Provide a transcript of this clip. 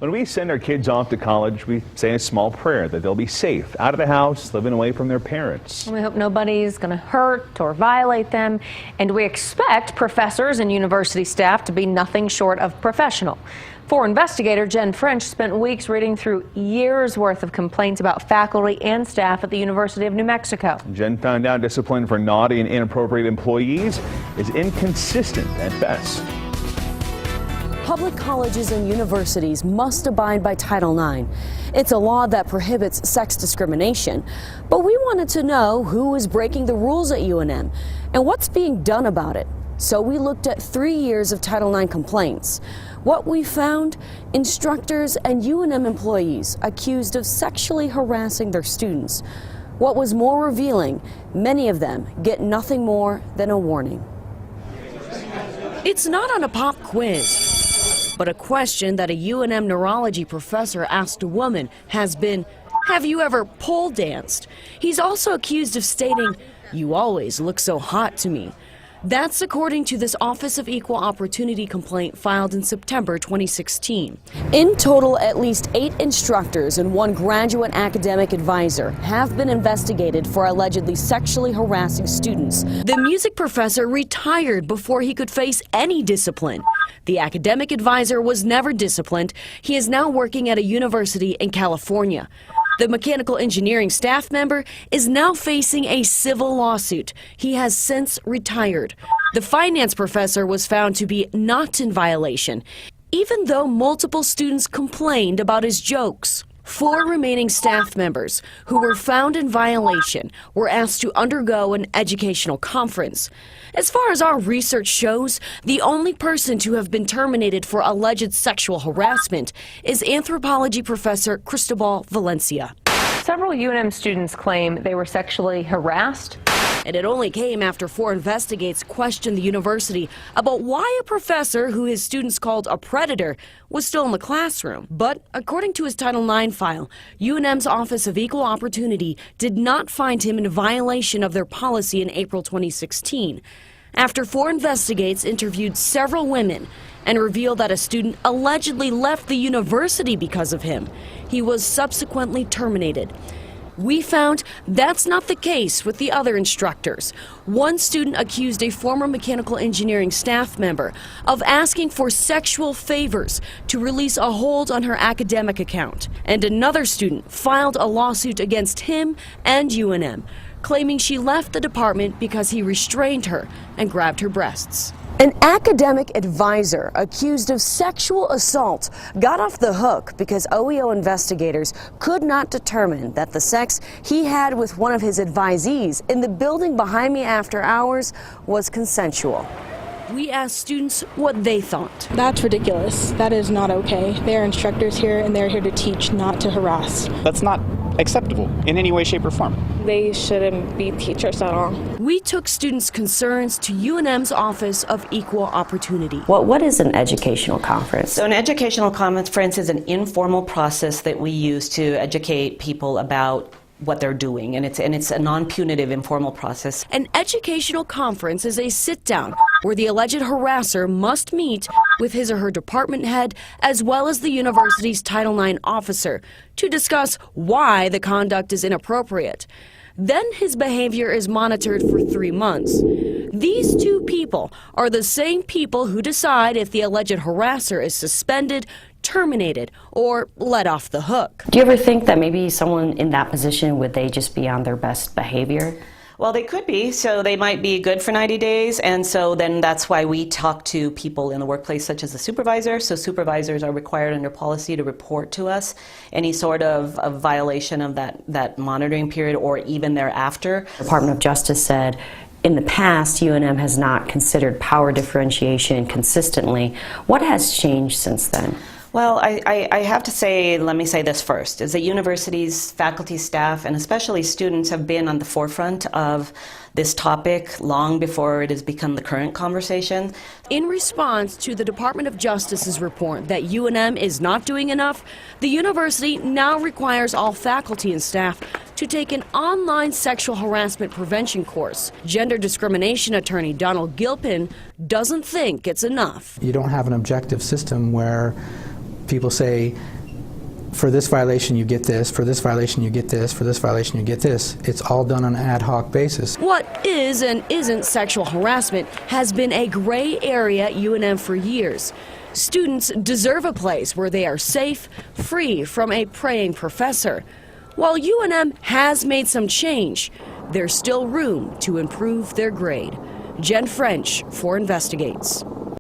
When we send our kids off to college, we say a small prayer that they'll be safe, out of the house, living away from their parents. We hope nobody's going to hurt or violate them, and we expect professors and university staff to be nothing short of professional. For investigator Jen French spent weeks reading through years' worth of complaints about faculty and staff at the University of New Mexico. Jen found out discipline for naughty and inappropriate employees is inconsistent at best. Public colleges and universities must abide by Title IX. It's a law that prohibits sex discrimination. But we wanted to know who is breaking the rules at UNM and what's being done about it. So we looked at 3 years of Title IX complaints. What we found, instructors and UNM employees accused of sexually harassing their students. What was more revealing, many of them get nothing more than a warning. It's not on a pop quiz. But a question that a UNM neurology professor asked a woman has been, have you ever pole danced? He's also accused of stating, you always look so hot to me. That's according to this Office of Equal Opportunity complaint filed in September 2016. In total, at least 8 instructors and 1 graduate academic advisor have been investigated for allegedly sexually harassing students. The music professor retired before he could face any discipline. The academic advisor was never disciplined. He is now working at a university in California. The mechanical engineering staff member is now facing a civil lawsuit. He has since retired. The finance professor was found to be not in violation, even though multiple students complained about his jokes. 4 remaining staff members who were found in violation were asked to undergo an educational conference. As far as our research shows, the only person to have been terminated for alleged sexual harassment is anthropology professor Cristobal Valencia. Several UNM students claim they were sexually harassed. And it only came after 4 investigators questioned the university about why a professor who his students called a predator was still in the classroom. But according to his Title IX file, UNM's Office of Equal Opportunity did not find him in violation of their policy in April 2016. After 4 investigators interviewed several women and revealed that a student allegedly left the university because of him, he was subsequently terminated. We found that's not the case with the other instructors. 1 student accused a former mechanical engineering staff member of asking for sexual favors to release a hold on her academic account. And another student filed a lawsuit against him and UNM, claiming she left the department because he restrained her and grabbed her breasts. An academic advisor accused of sexual assault got off the hook because OEO investigators could not determine that the sex he had with one of his advisees in the building behind me after hours was consensual. We asked students what they thought. That's ridiculous. That is not okay. They are instructors here and they're here to teach, not to harass. That's not acceptable in any way, shape, or form. They shouldn't be teachers at all. We took students' concerns to UNM's Office of Equal Opportunity. What is an educational conference? So an educational conference is an informal process that we use to educate people about what they're doing, and it's a non-punitive informal process. An educational conference is a sit-down where the alleged harasser must meet with his or her department head as well as the university's Title IX officer to discuss why the conduct is inappropriate. Then his behavior is monitored for 3 months. These 2 people are the same people who decide if the alleged harasser is suspended, terminated, or let off the hook. Do you ever think that maybe someone in that position, would they just be on their best behavior? Well, they could be. So they might be good for 90 days. And so then that's why we talk to people in the workplace, such as the supervisor. So supervisors are required under policy to report to us any sort of violation of that monitoring period or even thereafter. The Department of Justice said in the past, UNM has not considered power differentiation consistently. What has changed since then? Well, I have to say, let me say this first, is that universities, faculty, staff, and especially students have been on the forefront of this topic long before it has become the current conversation. In response to the Department of Justice's report that UNM is not doing enough, the university now requires all faculty and staff to take an online sexual harassment prevention course. Gender discrimination attorney Donald Gilpin doesn't think it's enough. You don't have an objective system where people say, for this violation you get this, for this violation you get this, for this violation you get this. It's all done on an ad hoc basis. What is and isn't sexual harassment has been a gray area at UNM for years. Students deserve a place where they are safe, free from a preying professor. While UNM has made some change, there's still room to improve their grade. Jen French for Investigates.